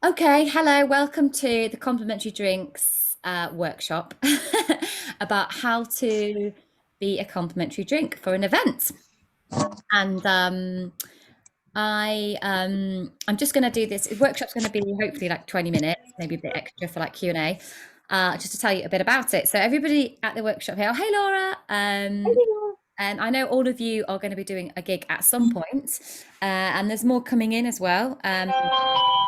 Okay, hello, welcome to the complimentary drinks workshop about how to be a complimentary drink for an event. And I'm just going to do this. Workshop's going to be hopefully like 20 minutes, maybe a bit extra for like Q&A, just to tell you a bit about it. So everybody at the workshop here, oh, hey Laura, and I know all of you are going to be doing a gig at some point, and there's more coming in as well. And oh,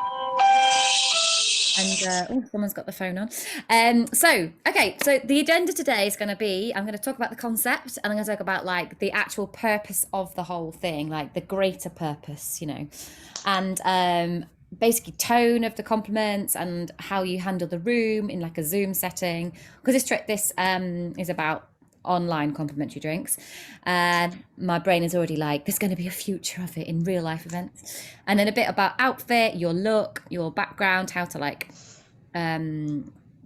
someone's got the phone on. So the agenda today is going to be I'm going to talk about the concept and I'm going to talk about like the actual purpose of the whole thing, like the greater purpose, and basically tone of the compliments and how you handle the room in like a Zoom setting. Because this is about online complimentary drinks. My brain is already like, there's going to be a future of it in real life events. And then a bit about outfit, your look, your background, how to like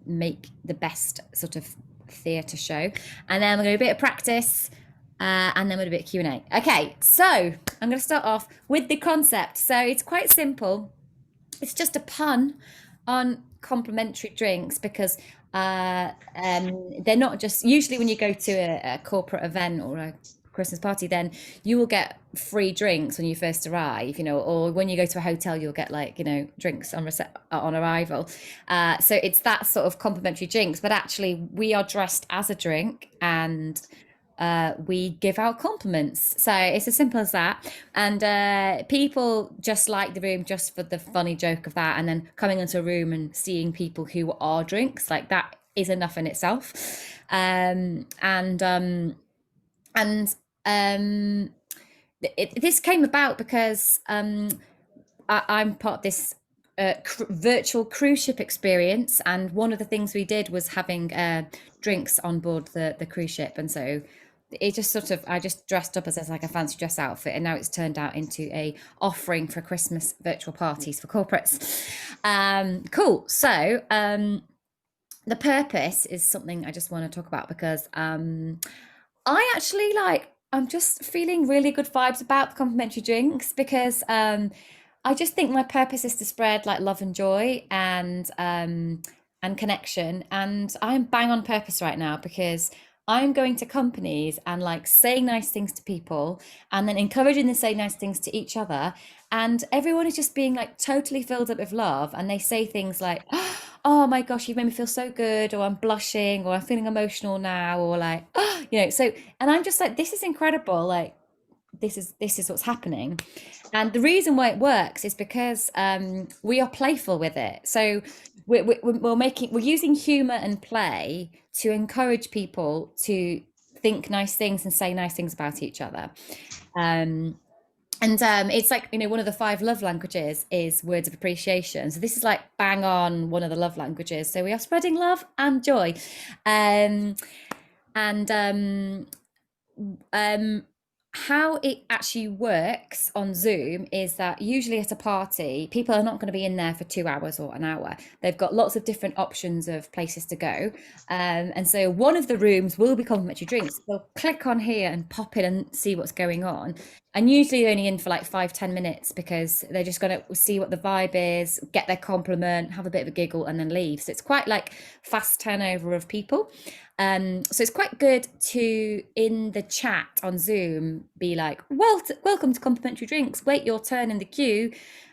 make the best sort of theatre show. And then we're going to do a bit of practice. And then we'll do a bit of Q&A. Okay, so I'm going to start off with the concept. So it's quite simple. It's just a pun on complimentary drinks because they're not just usually when you go to a corporate event or a Christmas party, then you will get free drinks when you first arrive, or when you go to a hotel, you'll get like, drinks on arrival. So it's that sort of complimentary drinks, but actually we are dressed as a drink and we give out compliments. So it's as simple as that. And people just like the room just for the funny joke of that. And then coming into a room and seeing people who are drinks, like that is enough in itself. And this came about because I'm part of this virtual cruise ship experience, and one of the things we did was having drinks on board the cruise ship, and so it just sort of I just dressed up as like a fancy dress outfit, and now it's turned out into a offering for Christmas virtual parties for corporates. Cool. So the purpose is something I just want to talk about because I actually like I'm just feeling really good vibes about the complimentary drinks because I just think my purpose is to spread like love and joy and connection. And I'm bang on purpose right now because I'm going to companies and like saying nice things to people and then encouraging them to say nice things to each other. And everyone is just being like totally filled up with love. And they say things like, oh my gosh, you've made me feel so good, or I'm blushing, or I'm feeling emotional now, or like, so, and I'm just like, this is incredible. Like, this is what's happening. And the reason why it works is because we are playful with it. So we're using humor and play to encourage people to think nice things and say nice things about each other. Um, and it's like, one of the five love languages is words of appreciation. So this is like bang on one of the love languages. So we are spreading love and joy. Um, and um, how it actually works on Zoom is that usually at a party, people are not going to be in there for 2 hours or an hour. They've got lots of different options of places to go. And so one of the rooms will be complimentary drinks. They'll click on here and pop in and see what's going on. And usually they're only in for like 5-10 minutes because they're just going to see what the vibe is, get their compliment, have a bit of a giggle, and then leave. So it's quite like fast turnover of people. So it's quite good to in the chat on Zoom be like, well, welcome to complimentary drinks. Wait your turn in the queue.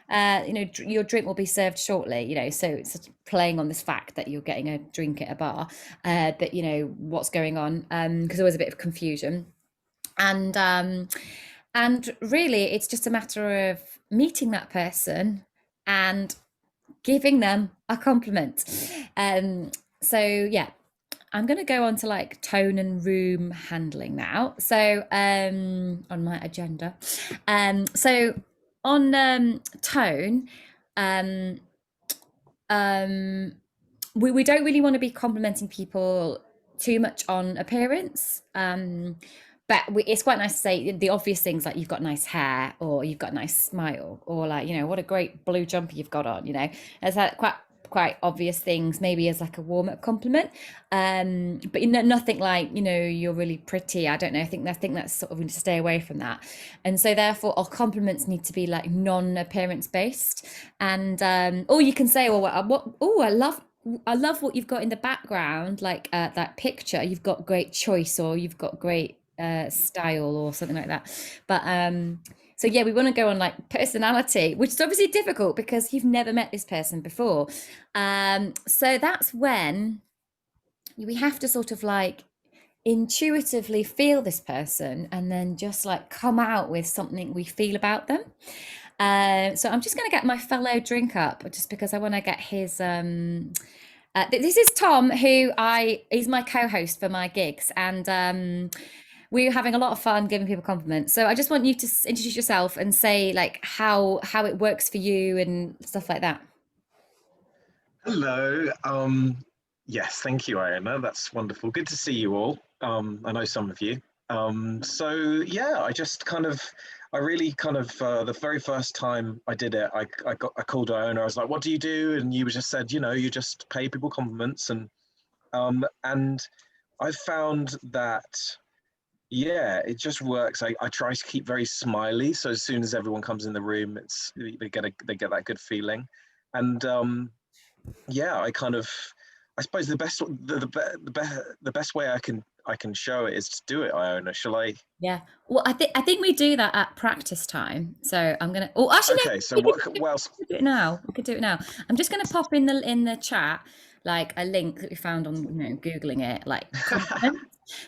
Your drink will be served shortly. So it's playing on this fact that you're getting a drink at a bar, but what's going on because there was a bit of confusion, and really it's just a matter of meeting that person and giving them a compliment. So yeah, I'm going to go on to like tone and room handling now. So on my agenda. So on tone, um, um, we don't really want to be complimenting people too much on appearance. But it's quite nice to say the obvious things like you've got nice hair or you've got a nice smile or like, what a great blue jumper you've got on, It's that quite quite obvious things, maybe as like a warm-up compliment. But nothing like, you're really pretty. I don't know. I think that's sort of, we need to stay away from that. And so therefore our compliments need to be like non-appearance based. And or you can say, well, I love what you've got in the background, like that picture. You've got great choice, or you've got great style, or something like that. But so yeah, we want to go on like personality, which is obviously difficult because you've never met this person before. So that's when we have to sort of like intuitively feel this person and then just like come out with something we feel about them. So I'm just going to get my fellow drink up just because I want to get his. This is Tom, he's my co-host for my gigs, and we're having a lot of fun giving people compliments. So I just want you to introduce yourself and say like how it works for you and stuff like that. Hello. Yes, thank you, Iona. That's wonderful. Good to see you all. I know some of you. So yeah, I really kind of, the very first time I did it, I called Iona. I was like, "What do you do?" And you just said, you just pay people compliments, and I found that yeah, it just works. I try to keep very smiley, so as soon as everyone comes in the room, they get that good feeling, and yeah, I suppose the best way I can show it is to do it, Iona. Shall I? Yeah. Well, I think we do that at practice time. So I'm gonna. Oh, actually, no. Okay, so We could, what else? we could do it now. We could do it now. I'm just gonna pop in the chat like a link that we found on googling it, like compliments.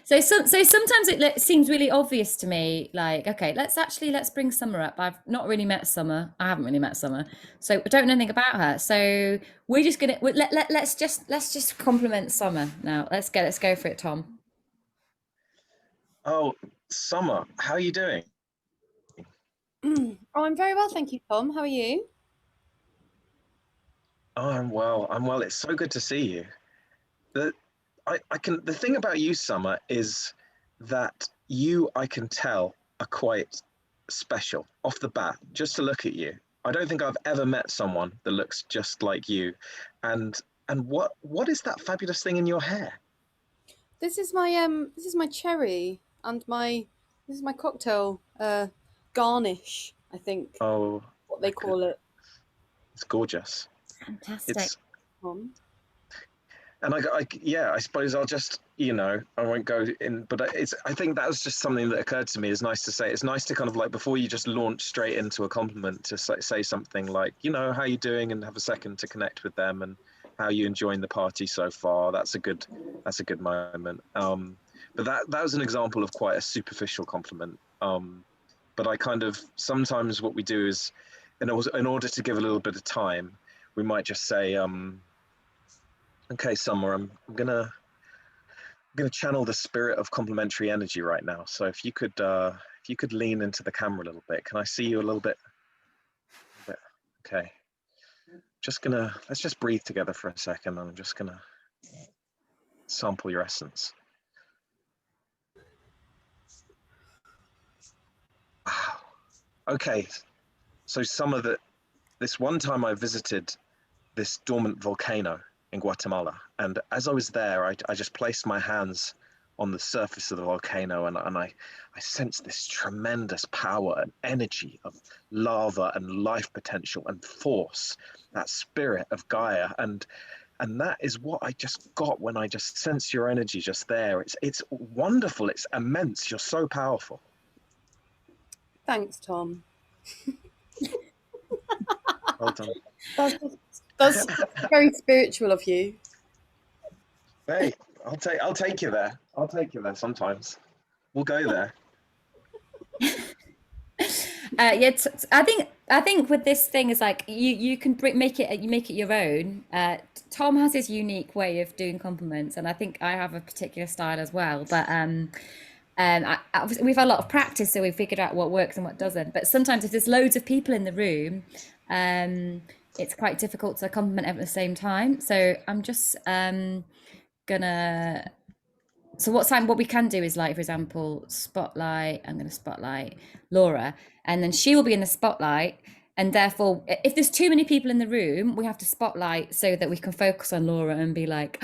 So sometimes seems really obvious to me. Like, okay, let's bring Summer up. I've not really met Summer. I haven't really met Summer, so I don't know anything about her. So we're just gonna let's just compliment Summer now. Let's go for it, Tom. Oh, Summer, how are you doing? Oh, I'm very well, thank you, Tom. How are you? Oh, I'm well. I'm well. It's so good to see you. The I can the thing about you, Summer, is that I can tell are quite special off the bat, just to look at you. I don't think I've ever met someone that looks just like you. And what is that fabulous thing in your hair? This is my cherry and this is my cocktail garnish, I think, Oh, what they call it, it's gorgeous. Fantastic. It's Tom. and yeah, I suppose I'll just I won't go in, but I think that was just something that occurred to me. It's nice to say. It's nice to kind of like before you just launch straight into a compliment to say something like how you doing, and have a second to connect with them, and how you enjoying the party so far. That's a good moment. But that was an example of quite a superficial compliment. But I kind of sometimes what we do is in order to give a little bit of time, we might just say okay, Summer, I'm gonna channel the spirit of complementary energy right now. So if you could lean into the camera a little bit, can I see you a little bit? Okay. Let's just breathe together for a second. I'm just gonna sample your essence. Wow. Okay. So this one time I visited this dormant volcano in Guatemala. And as I was there, I just placed my hands on the surface of the volcano, and I sensed this tremendous power and energy of lava and life potential and force, that spirit of Gaia. And that is what I just got when I just sense your energy just there. It's wonderful. It's immense. You're so powerful. Thanks, Tom. Well done. That's that's very spiritual of you. Hey, I'll take you there. I'll take you there sometimes. We'll go there. Yeah, I think with this thing is like you can make it your own. Tom has his unique way of doing compliments, and I think I have a particular style as well. But we've had a lot of practice, so we've figured out what works and what doesn't. But sometimes if there's loads of people in the room, um, it's quite difficult to compliment everyone at the same time. So I'm just gonna so what we can do is like, for example, spotlight. I'm going to spotlight Laura, and then she will be in the spotlight, and therefore, if there's too many people in the room, we have to spotlight so that we can focus on Laura and be like,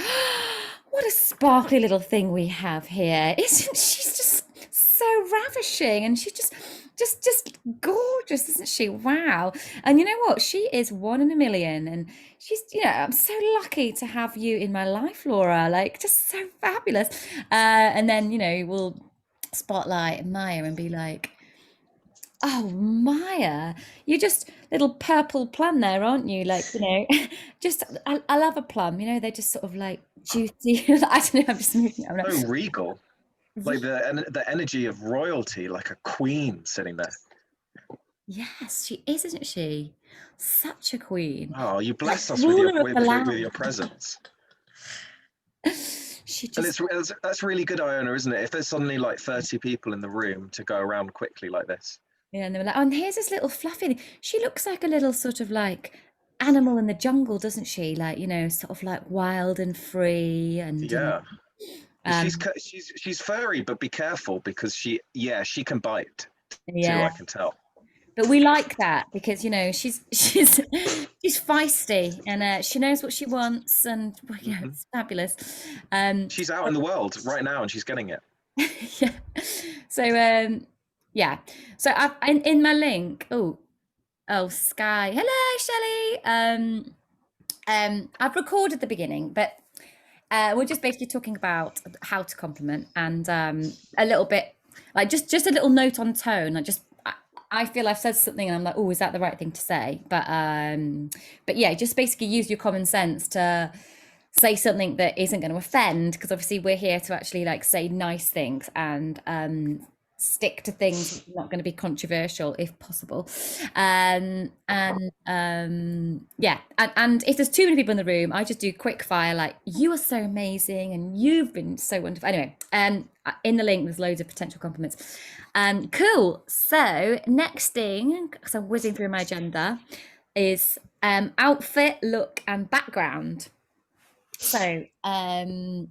what a sparkly little thing we have here. Isn't she's just so ravishing, and she's just gorgeous, isn't she? Wow. And you know what? She is one in a million, and she's, I'm so lucky to have you in my life, Laura. Like, just so fabulous. And then, we'll spotlight Maya and be like, oh, Maya, you're just little purple plum there, aren't you? Like, just I love a plum. They're just sort of like juicy. I don't know. I'm just moving. So regal, like the energy of royalty, like a queen sitting there. Yes, she is, isn't she? Such a queen. Oh, you bless us ruler of with the your land. presence. She And just, that's really good, Iona, isn't it? If there's suddenly like 30 people in the room to go around quickly like this. yeah, and they were like, oh, and here's this little fluffy thing. She looks like a little sort of like animal in the jungle, doesn't she? Like, sort of like wild and free, and Yeah. um, She's furry, but be careful because she can bite too, yeah. I can tell. But we like that because she's feisty, and she knows what she wants, and it's fabulous. She's out in the world right now and she's getting it. Yeah. So yeah. So I've in my link. Oh, Sky. Hello, Shelley. I've recorded the beginning, but we're just basically talking about how to compliment, and a little bit like just a little note on tone. I feel I've said something and I'm like, oh, is that the right thing to say? But yeah, just basically use your common sense to say something that isn't going to offend, because obviously we're here to actually like say nice things and stick to things that are not going to be controversial if possible. Yeah, and if there's too many people in the room, I just do quick fire, like, you are so amazing and you've been so wonderful. Anyway, in the link there's loads of potential compliments. Cool. So next thing, because I'm whizzing through my agenda, is outfit, look, and background. So Tom,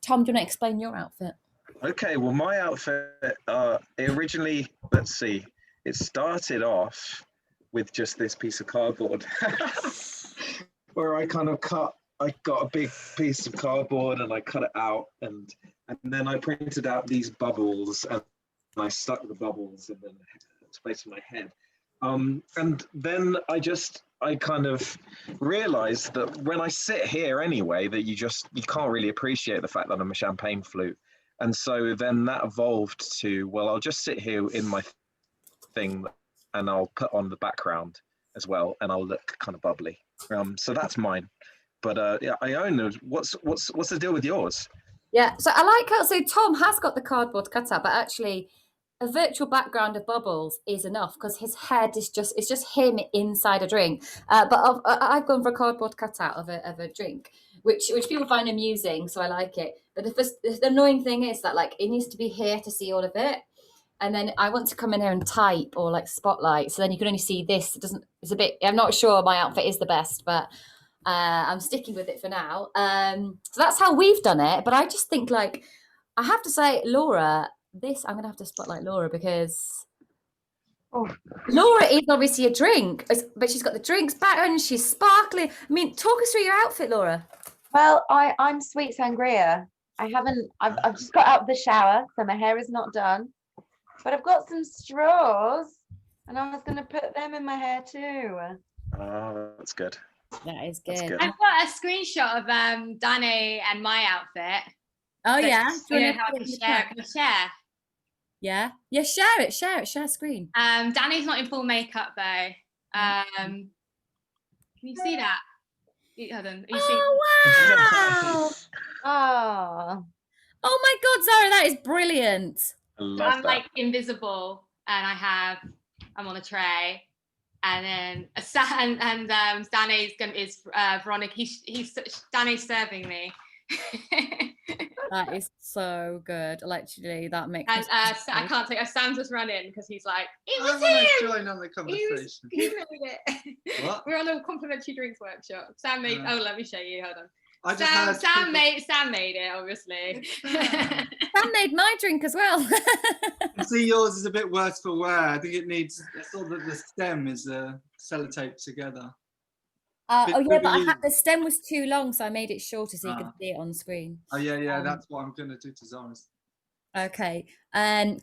do you want to explain your outfit? Okay, well, my outfit, originally, let's see, it started off with just this piece of cardboard where I got a big piece of cardboard and I cut it out, and then I printed out these bubbles and I stuck the bubbles in the space of my head. And then I kind of realized that when I sit here anyway, that you can't really appreciate the fact that I'm a champagne flute. And so then that evolved to, well, I'll just sit here in my thing and I'll put on the background as well, and I'll look kind of bubbly. So that's mine. But yeah, Iona, what's the deal with yours? Yeah, so I like how, so Tom has got the cardboard cutout, but actually a virtual background of bubbles is enough because his head is it's just him inside a drink. But I've gone for a cardboard cutout of a drink, which people find amusing, so I like it. But the annoying thing is that like it needs to be here to see all of it, and then I want to come in here and type or like spotlight, so then you can only see this. It's a bit. I'm not sure my outfit is the best, but I'm sticking with it for now. So that's how we've done it. But I just think like I have to say, Laura. I'm gonna have to spotlight Laura because Laura is obviously a drink, but she's got the drinks back and she's sparkling. I mean, talk us through your outfit, Laura. Well, I'm sweet sangria. I've just got out of the shower, so my hair is not done, but I've got some straws and I was gonna put them in my hair too. Oh, that's good. That is good. Good. I've got a screenshot of Danny and my outfit. Oh yeah, Do you know how I can share? Yeah, share it, share screen. Danny's not in full makeup though. Can you see that? Hold on. You see? Oh Oh, oh my God, Zara, that is brilliant. I love I'm that. like invisible, and I'm on a tray, and then Danny's is Veronica. Danny's serving me. That is so good. Literally, that makes. And I can't take. Sam's just run in because he's like, it I was want him. to join on the conversation. He made it. What? We're on a complimentary drinks workship. Sam made. Oh, let me show you. Hold on. I just heard Sam people- made it, obviously. Sam made my drink as well. I see yours is a bit worse for wear. I think it needs, I saw that the stem is sellotaped together. Oh yeah, Maybe but you- the stem was too long, so I made it shorter so you could Ah. see it on screen. Oh yeah, that's what I'm gonna do to Zara's. Okay,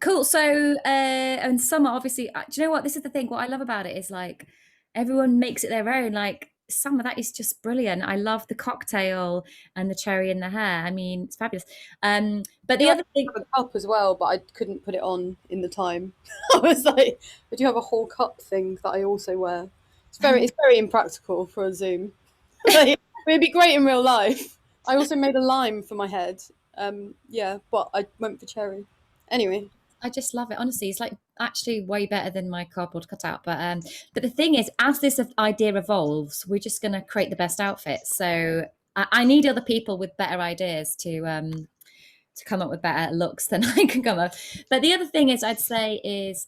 cool. So, and summer, obviously, do you know what? This is the thing. What I love about it is like everyone makes it their own. Like summer, that is just brilliant. I love the cocktail and the cherry in the hair. I mean, it's fabulous. But the Yeah, other thing, have a cup as well, but I couldn't put it on in the time. I was like, I do have a whole cup thing that I also wear. It's very impractical for a Zoom. Like, it'd be great in real life. I also made a lime for my head. Yeah, but I went for cherry. Anyway, I just love it. Honestly, it's like actually way better than my cardboard cutout. But the thing is, as this idea evolves, we're just going to create the best outfits. So I need other people with better ideas to come up with better looks than I can come up. But the other thing is, I'd say is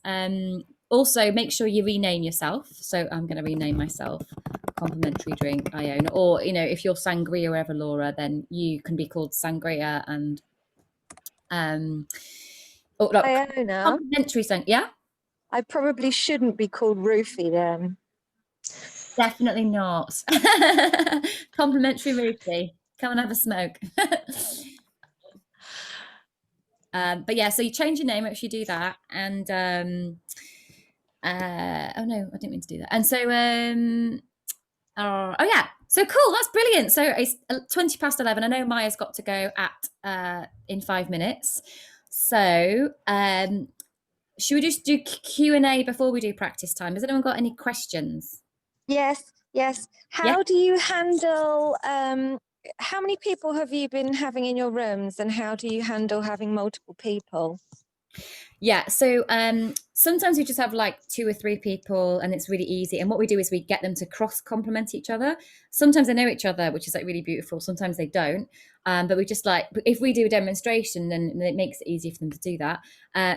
also make sure you rename yourself. So I'm going to rename myself Complimentary Drink Iona, or if you're Sangria or ever, Laura, then you can be called Sangria and look, Iona, complimentary yeah. I probably shouldn't be called Roofie then. Definitely not. Complimentary Ruthie. Come and have a smoke. But yeah, so you change your name, actually do that. And oh no, I didn't mean to do that. And so oh yeah, so cool, that's brilliant. So it's 11:20. I know Maya's got to go at in 5 minutes. So should we just do Q&A before we do practice time? Has anyone got any questions? Yes. How do you handle, how many people have you been having in your rooms, and how do you handle having multiple people? Yeah, so sometimes we just have like 2 or 3 people and it's really easy. And what we do is we get them to cross complement each other. Sometimes they know each other, which is like really beautiful. Sometimes they don't. But we just like, if we do a demonstration, then it makes it easier for them to do that.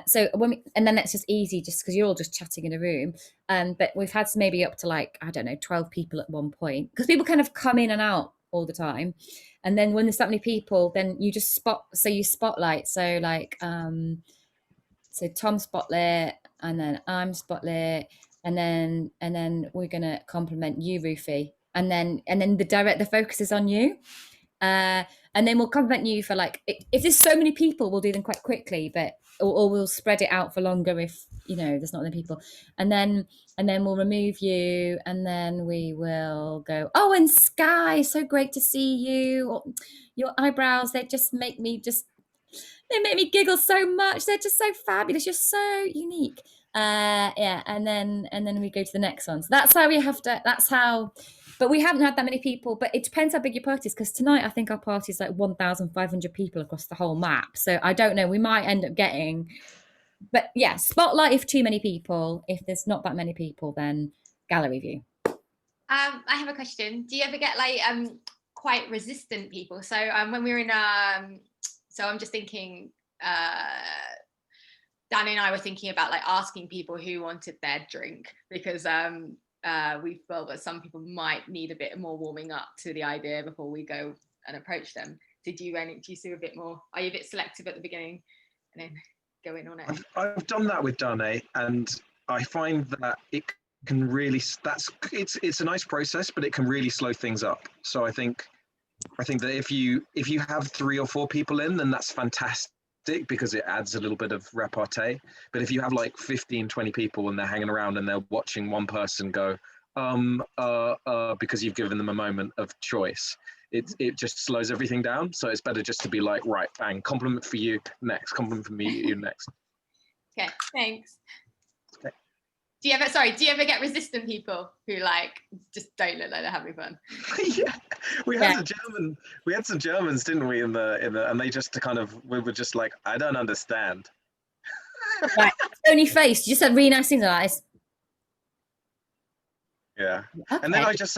So and then that's just easy just because you're all just chatting in a room. But we've had maybe up to like, I don't know, 12 people at one point, because people kind of come in and out all the time. And then when there's that many people, then you just spotlight. So like, so Tom's spotlit, and then I'm spotlit, and then we're gonna compliment you, Rufy, and then the focus is on you, and then we'll compliment you for like, if there's so many people, we'll do them quite quickly, but or we'll spread it out for longer if there's not enough people, and then we'll remove you, and then we will go, oh, and Sky, so great to see you. Your eyebrows, they just make me giggle so much. They're just so fabulous. You're so unique. Yeah, and then we go to the next one. So that's how but we haven't had that many people, but it depends how big your party is, because tonight I think our party is like 1,500 people across the whole map. So I don't know, we might end up getting, but yeah, spotlight if too many people. If there's not that many people, then gallery view. I have a question. Do you ever get like quite resistant people? So when we were in so I'm just thinking, Danny and I were thinking about like asking people who wanted their drink, because we felt that some people might need a bit more warming up to the idea before we go and approach them. Do you see a bit more? Are you a bit selective at the beginning and then go in on it? I've done that with Dane, and I find that it can really, it's a nice process, but it can really slow things up. So I think that if you have 3 or 4 people in, then that's fantastic, because it adds a little bit of repartee. But if you have like 15, 20 people and they're hanging around and they're watching one person go, because you've given them a moment of choice, it just slows everything down. So it's better just to be like, right, bang, compliment for you next, compliment for me, you next. Okay, thanks. Okay. Do you ever get resistant people who like just don't look like they're having fun? Yeah, we had some Germans, didn't we? In the and they just we were just like, I don't understand. Right, Tony face. You just said really nice things like this. Yeah, Okay. and then what I just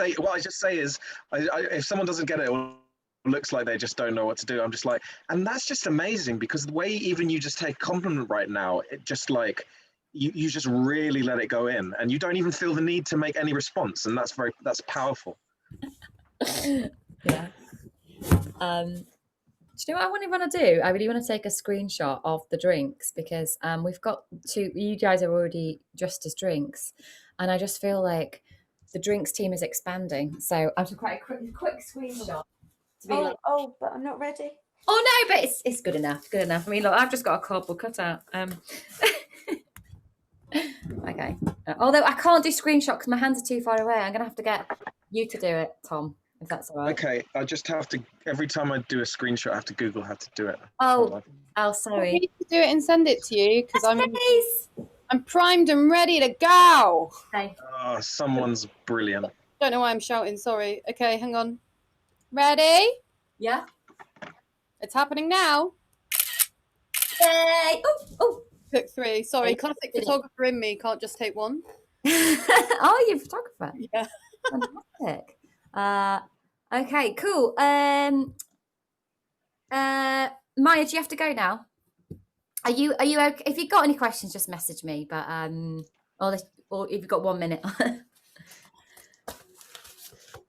say is, if someone doesn't get it or looks like they just don't know what to do, I'm just like, and that's just amazing, because the way even you just take compliment right now, it just like, you just really let it go in, and you don't even feel the need to make any response, and that's powerful. Yeah. Do you know what I want to do? I really want to take a screenshot of the drinks because we've got two. You guys are already dressed as drinks, and I just feel like the drinks team is expanding. So I'm just quite a quick screenshot to be like, But I'm not ready. oh no, but it's good enough. Good enough. I mean, look, I've just got a cardboard cutout. Okay. Although I can't do screenshot because my hands are too far away. I'm gonna have to get you to do it, Tom, if that's all right. Okay, I just have to, every time I do a screenshot, I have to Google how to do it. Oh, I sorry. need to do it and send it to you because Please. I'm primed and ready to go. Okay. Oh, someone's brilliant. Don't know why I'm shouting. Sorry. Okay, hang on. Ready? Yeah. It's happening now. Yay! Oh. Pick 3. Sorry, Okay. classic photographer in me can't just take one. Oh, you're a photographer. Yeah. Fantastic. Okay, cool. Maya, do you have to go now? Are you okay? If you've got any questions, just message me. But or if you've got 1 minute.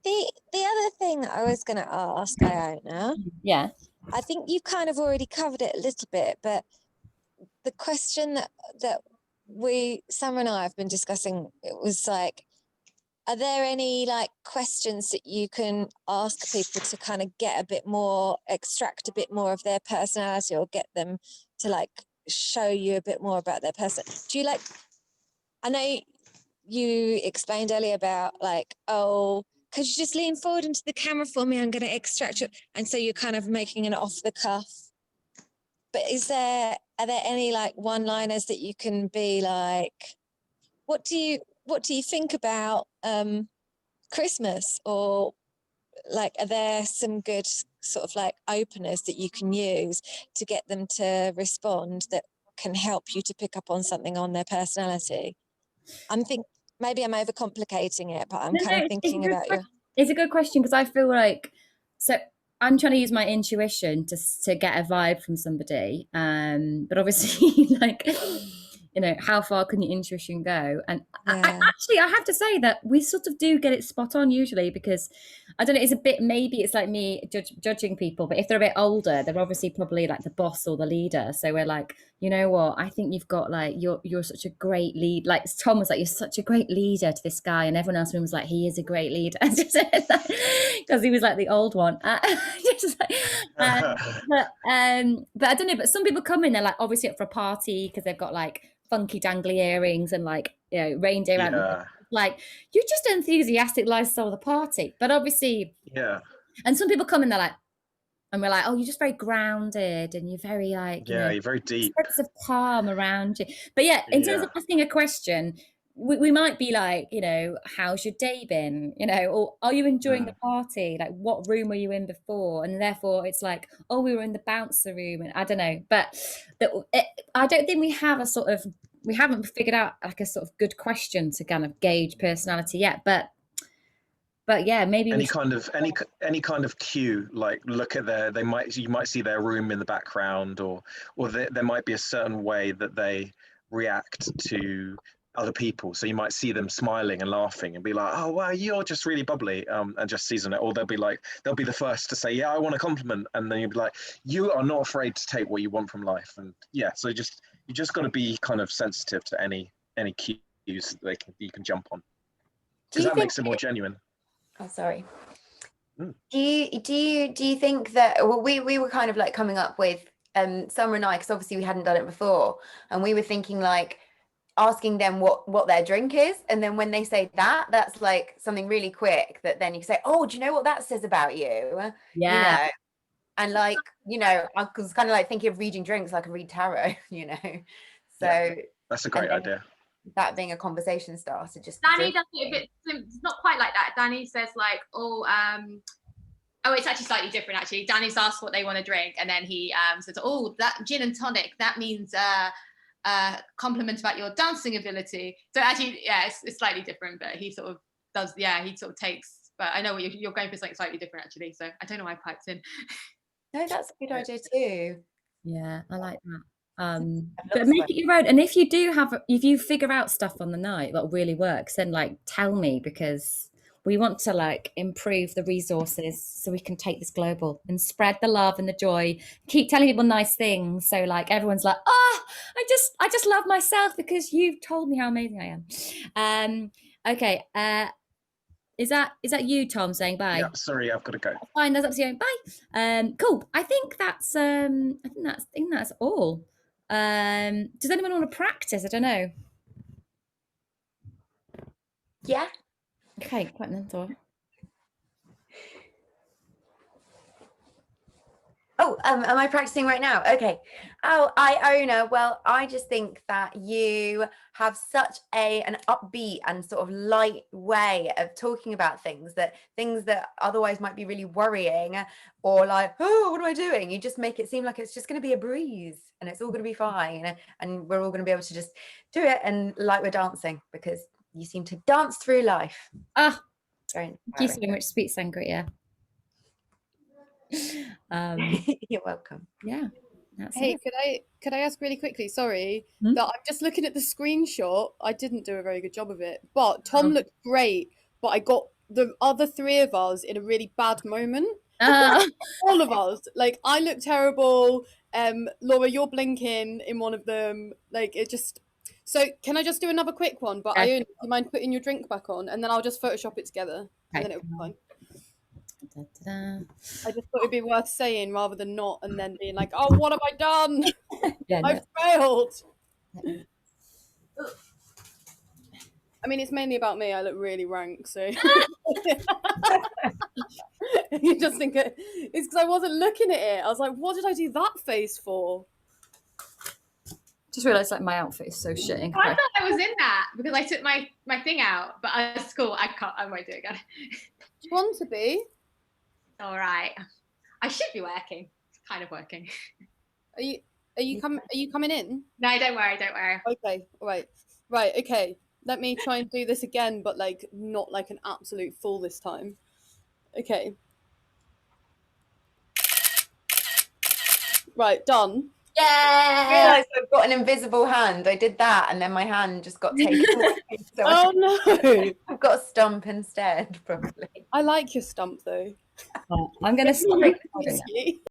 The other thing I was going to ask, Iona, Yeah. I think you kind of already covered it a little bit, but the question that Summer and I have been discussing, it was like, are there any like questions that you can ask people to kind of get a bit more, extract a bit more of their personality or get them to like show you a bit more about their person? Do you like, I know you explained earlier about like, oh, could you just lean forward into the camera for me? I'm going to extract you. And so you're kind of making an off the cuff. But are there any like one-liners that you can be like, what do you think about Christmas? Or like, are there some good sort of like openers that you can use to get them to respond that can help you to pick up on something on their personality? Maybe I'm overcomplicating it, but I'm kind of thinking about you. It's a good question because I feel like, so I'm trying to use my intuition to get a vibe from somebody, but obviously, like, you know, how far can your intuition go? And Yeah. I have to say that we sort of do get it spot on usually because I don't know, it's a bit, maybe it's like me judging people, but if they're a bit older, they're obviously probably like the boss or the leader. So we're like, you know what, I think you've got like, you're such a great lead. Like Tom was like, you're such a great leader to this guy. And everyone else in the room was like, he is a great leader. Because he was like the old one. But I don't know, but some people come in, they're like obviously up for a party because they've got like funky dangly earrings and like, you know, reindeer out Yeah. like you're just enthusiastic lifestyle of the party. But obviously, Yeah. and some people come in, they're like, and we're like, oh, you're just very grounded and you're very like, Yeah, you're very deep. sense of calm around you. But yeah, in terms of asking a question, we might be like, you know, how's your day been? You know, or are you enjoying the party? Like, what room were you in before? And therefore, it's like, oh, we were in the bouncer room, and I don't know. But I don't think we have a sort of, we haven't figured out like a sort of good question to kind of gauge personality yet. But yeah, maybe any kind of cue, like look at you might see their room in the background, or there might be a certain way that they react to other people. So you might see them smiling and laughing and be like, oh wow, you're just really bubbly, and just season it. Or they'll be the first to say, yeah, I want a compliment, and then you'll be like, you are not afraid to take what you want from life. And yeah, so you just got to be kind of sensitive to any cues that you can jump on, because that makes it more genuine. Oh, sorry. Do you think that, well, we were kind of like coming up with Summer and I, because obviously we hadn't done it before, and we were thinking like asking them what their drink is, and then when they say that's like something really quick that then you say, oh, do you know what that says about you? Yeah. You know? And like, you know, I was kind of like thinking of reading drinks like I read tarot, you know. So yeah, that's a great idea. That being a conversation starter, just Danny does it a bit. It's not quite like that. Danny says like, oh, it's actually slightly different. Actually, Danny's asked what they want to drink, and then he says, oh, that gin and tonic. That means compliment about your dancing ability. So actually, yeah, it's slightly different, but he sort of does. Yeah, he sort of takes. But I know what you're going for something slightly different actually. So I don't know why I piped in. No, that's a good idea too. Yeah, I like that. But make it your own. And if you figure out stuff on the night that really works, then like tell me, because we want to like improve the resources so we can take this global and spread the love and the joy, keep telling people nice things, so like everyone's like, oh, I just love myself because you've told me how amazing I am. Okay, is that you, Tom, saying bye? Yeah, sorry, I've got to go. Fine, that's up to you. Bye. Cool. I think that's all. Does anyone want to practice? I don't know. Yeah. Okay, quite mental. Oh, am I practicing right now? Okay. Oh, Iona. Well, I just think that you have such an upbeat and sort of light way of talking about things that otherwise might be really worrying, or like, oh, what am I doing? You just make it seem like it's just going to be a breeze and it's all going to be fine, and we're all going to be able to just do it and like we're dancing, because you seem to dance through life. Ah, Very thank you so much, sweet sangria. You're welcome. Yeah. That's Hey, it. could I ask really quickly? Sorry, Hmm? that I'm just looking at the screenshot. I didn't do a very good job of it, but Tom looked great. But I got the other three of us in a really bad moment. All of us. Like, I look terrible. Laura, you're blinking in one of them. Like, it just. So can I just do another quick one? But Okay. Iona, do you mind putting your drink back on, and then I'll just Photoshop it together, and then it'll be fine. Da-da-da. I just thought it'd be worth saying rather than not, and then being like, "Oh, what have I done? Yeah, no. I've failed." I mean, it's mainly about me. I look really rank, so you just think it's because I wasn't looking at it. I was like, "What did I do that face for?" Just realised like my outfit is so shit. I thought I was in that because I took my thing out, but it's cool. I won't do it again. Do you want to be? All right. I should be working. It's kind of working. Are you coming in? No, don't worry. Okay, all right, right. Okay, let me try and do this again, but like not like an absolute fool this time. Okay. Right, done. I realised I've got an invisible hand. I did that, and then my hand just got taken away. So Oh no! I've got a stump instead, probably. I like your stump though. I'm gonna It's stop. really